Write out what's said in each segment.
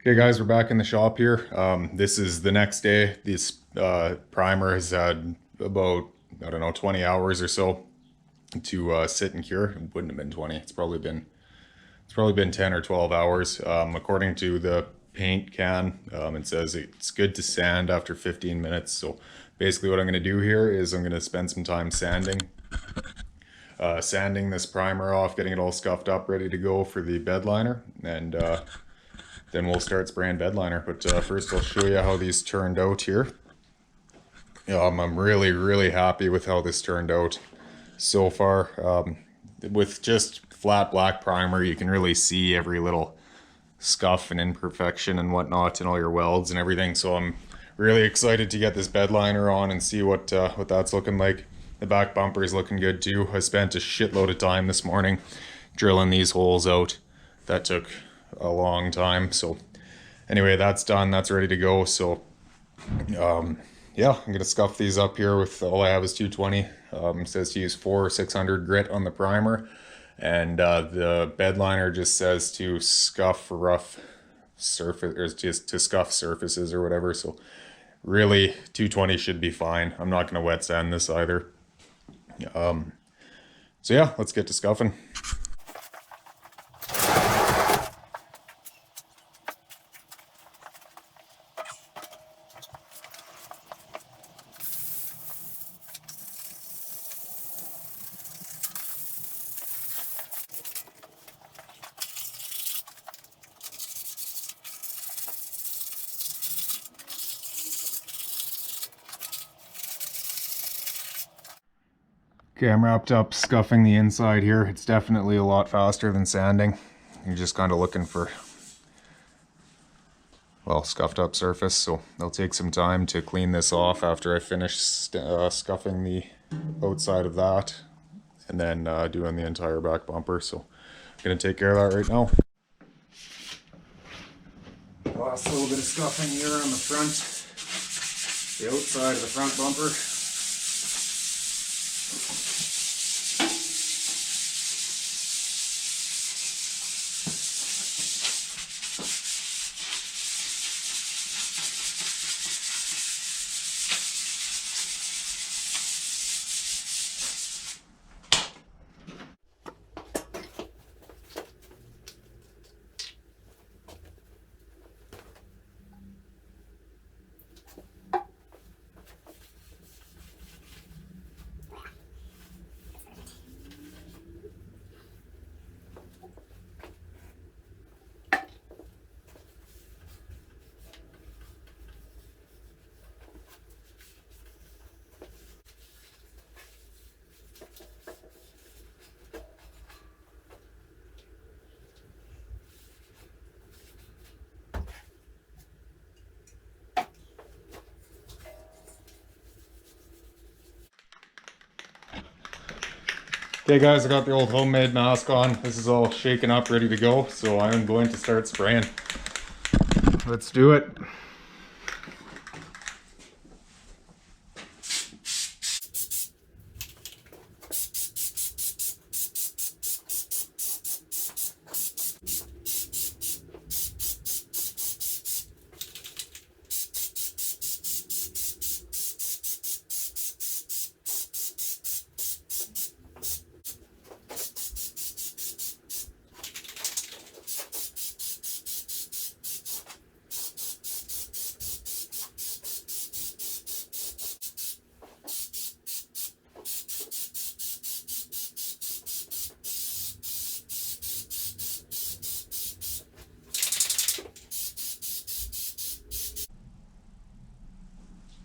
Okay guys, we're back in the shop here. This is the next day. This primer has had about, I don't know, 20 hours or so to sit and cure. It wouldn't have been 20. It's probably been 10 or 12 hours. According to the paint can, it says it's good to sand after 15 minutes. So basically what I'm going to do here is I'm going to spend some time sanding this primer off, getting it all scuffed up, ready to go for the bed liner. And then we'll start spraying bed liner. But first I'll show you how these turned out here. I'm really happy with how this turned out so far. With just flat black primer, you can really see every little scuff and imperfection and whatnot and all your welds and everything. So I'm really excited to get this bed liner on and see what that's looking like. The back bumper is looking good too. I spent a shitload of time this morning drilling these holes out. That took a long time. So anyway, that's done. That's ready to go. So yeah, I'm gonna scuff these up here with all I have is 220. It says to use 4/600 grit on the primer, and the bed liner just says to scuff rough surface, or just to scuff surfaces or whatever. So really 220 should be fine. I'm not gonna wet sand this either. So yeah, let's get to scuffing. Okay, I'm wrapped up scuffing the inside here. It's definitely a lot faster than sanding. You're just kind of looking for, well, scuffed up surface, so it'll take some time to clean this off after I finish scuffing the outside of that and then doing the entire back bumper. So I'm gonna take care of that right now. Last little bit of scuffing here on the front, the outside of the front bumper. Okay guys, I got the old homemade mask on. This is all shaken up, ready to go. So I'm going to start spraying. Let's do it.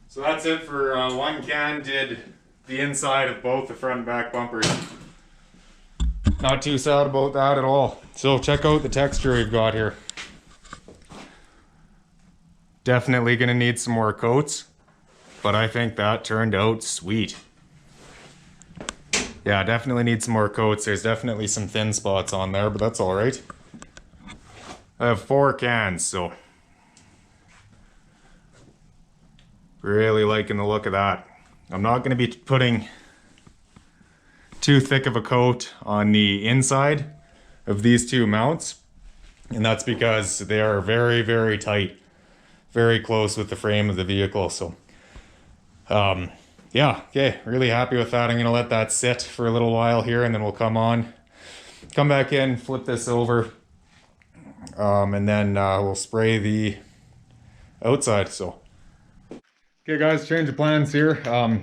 So that's it for one can. Did the inside of both the front and back bumpers. Not too sad about that at all. So check out the texture we've got here. Definitely gonna need some more coats, but I think that turned out sweet. Yeah, definitely need some more coats. There's definitely some thin spots on there, but that's all right. I have 4 cans, so really liking the look of that. I'm not going to be putting too thick of a coat on the inside of these two mounts And that's because they are very, very tight, very close with the frame of the vehicle. So yeah, okay, really happy with that. I'm gonna let that sit for a little while here, and then we'll come back in, flip this over, and then we'll spray the outside. So okay guys, change of plans here.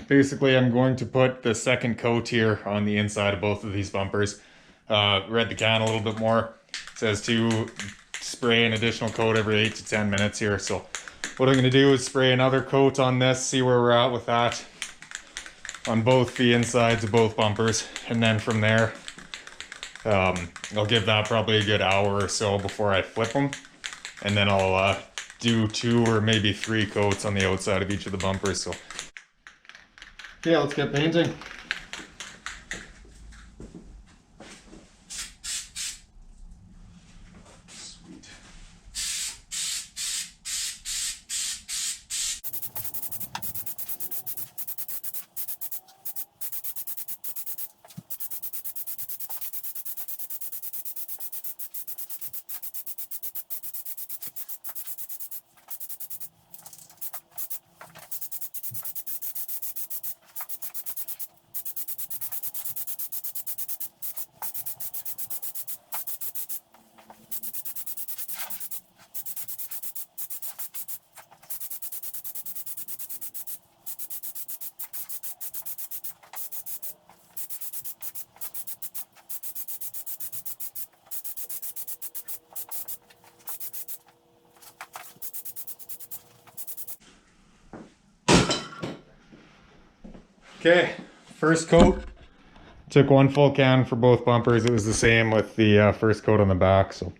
Basically I'm going to put the second coat here on the inside of both of these bumpers. Read the can a little bit more. It says to spray an additional coat every 8 to 10 minutes here. So what I'm going to do is spray another coat on this, see where we're at with that on both the insides of both bumpers. And then from there, I'll give that probably a good hour or so before I flip them. And then I'll do 2 or maybe 3 coats on the outside of each of the bumpers. So yeah, let's get painting. Okay, first coat. Took 1 full can for both bumpers. It was the same with the first coat on the back, so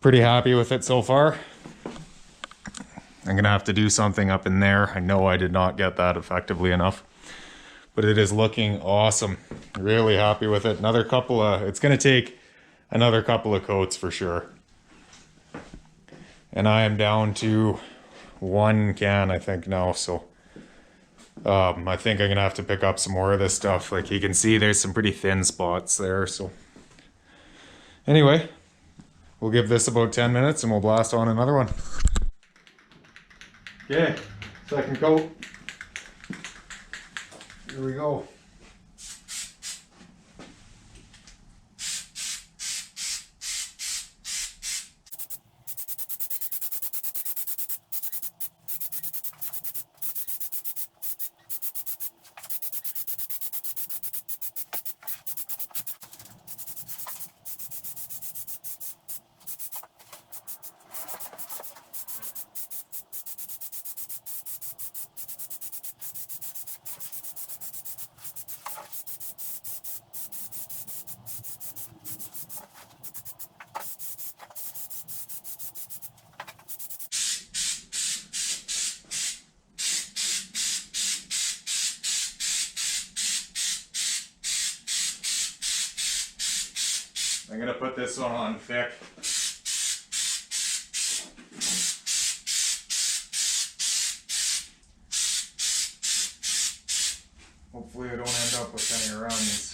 pretty happy with it so far. I'm gonna have to do something up in there. I know I did not get that effectively enough, but it is looking awesome. Really happy with it. It's gonna take another couple of coats for sure. And I am down to 1 can, I think now, so I think I'm gonna have to pick up some more of this stuff. Like you can see, there's some pretty thin spots there. So anyway, we'll give this about 10 minutes and we'll blast on another one. Okay, second coat. Here we go. I'm gonna put this one on thick. Hopefully I don't end up with any runs.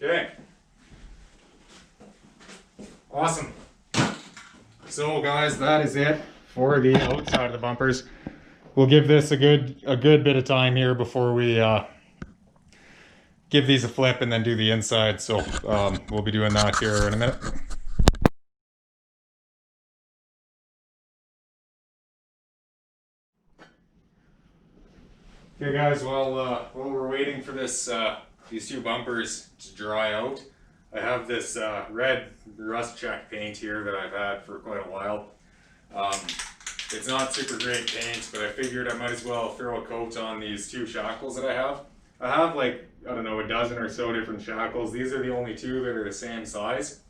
Okay. Awesome. So guys, that is it for the outside of the bumpers. We'll give this a good bit of time here before we give these a flip and then do the inside. So we'll be doing that here in a minute. Okay guys, while we're waiting for this these 2 bumpers to dry out, I have this red rust check paint here that I've had for quite a while. Um, it's not super great paint, but I figured I might as well throw a coat on these two shackles that I have. I have like, I don't know, a dozen or so different shackles. These are the only two that are the same size.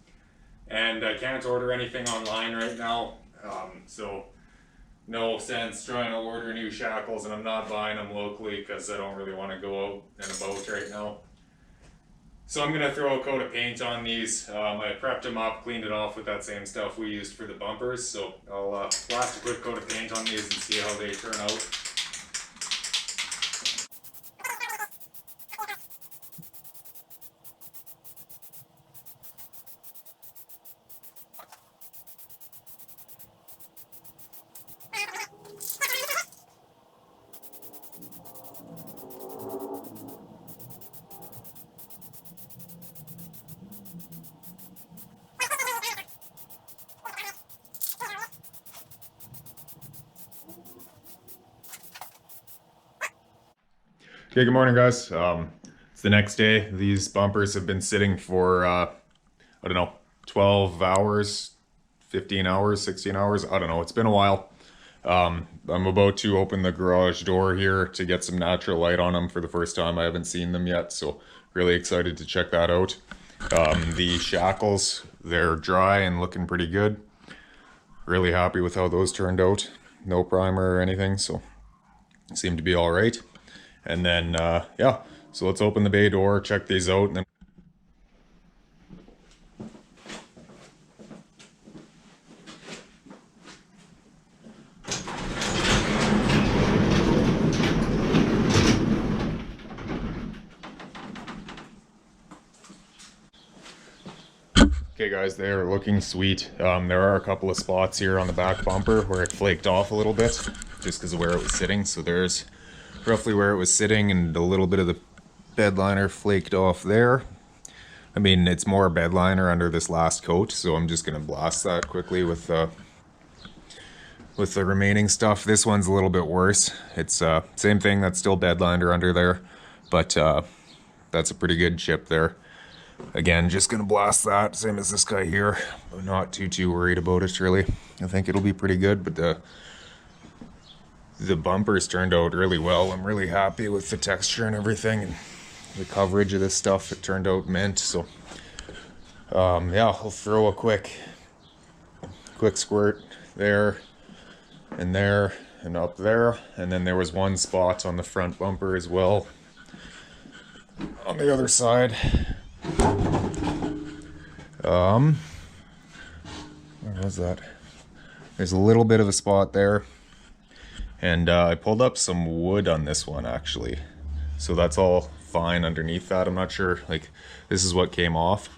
And I can't order anything online right now. So no sense trying to order new shackles, and I'm not buying them locally because I don't really want to go out and about right now. So I'm gonna throw a coat of paint on these. I prepped them up, cleaned it off with that same stuff we used for the bumpers. So I'll blast a quick coat of paint on these and see how they turn out. Okay, good morning, guys. It's the next day. These bumpers have been sitting for, I don't know, 12 hours, 15 hours, 16 hours. I don't know. It's been a while. I'm about to open the garage door here to get some natural light on them for the first time. I haven't seen them yet, so really excited to check that out. The shackles, they're dry and looking pretty good. Really happy with how those turned out. No primer or anything, so seem to be all right. And then, yeah, so let's open the bay door, check these out, and then okay, guys, they're looking sweet. There are a couple of spots here on the back bumper where it flaked off a little bit just because of where it was sitting. So there's roughly where it was sitting, and a little bit of the bed liner flaked off there. I mean, it's more bed liner under this last coat, so I'm just gonna blast that quickly with the remaining stuff. This one's a little bit worse. It's same thing, that's still bed liner under there, but that's a pretty good chip there. Again, just gonna blast that, same as this guy here. I'm not too worried about it, really. I think it'll be pretty good, but the bumpers turned out really well. I'm really happy with the texture and everything, and the coverage of this stuff. It turned out mint. So yeah, I'll throw a quick squirt there and up there, and then there was one spot on the front bumper as well on the other side. Where was that? There's a little bit of a spot there. And I pulled up some wood on this one, actually. So that's all fine underneath that. I'm not sure, like, this is what came off.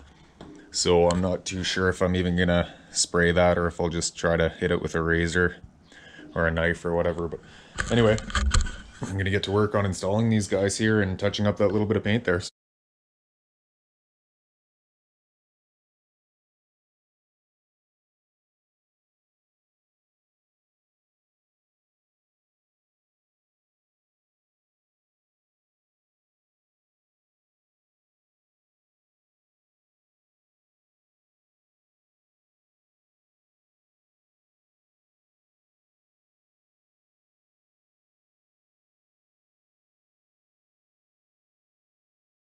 So I'm not too sure if I'm even gonna spray that or if I'll just try to hit it with a razor or a knife or whatever. But anyway, I'm gonna get to work on installing these guys here and touching up that little bit of paint there.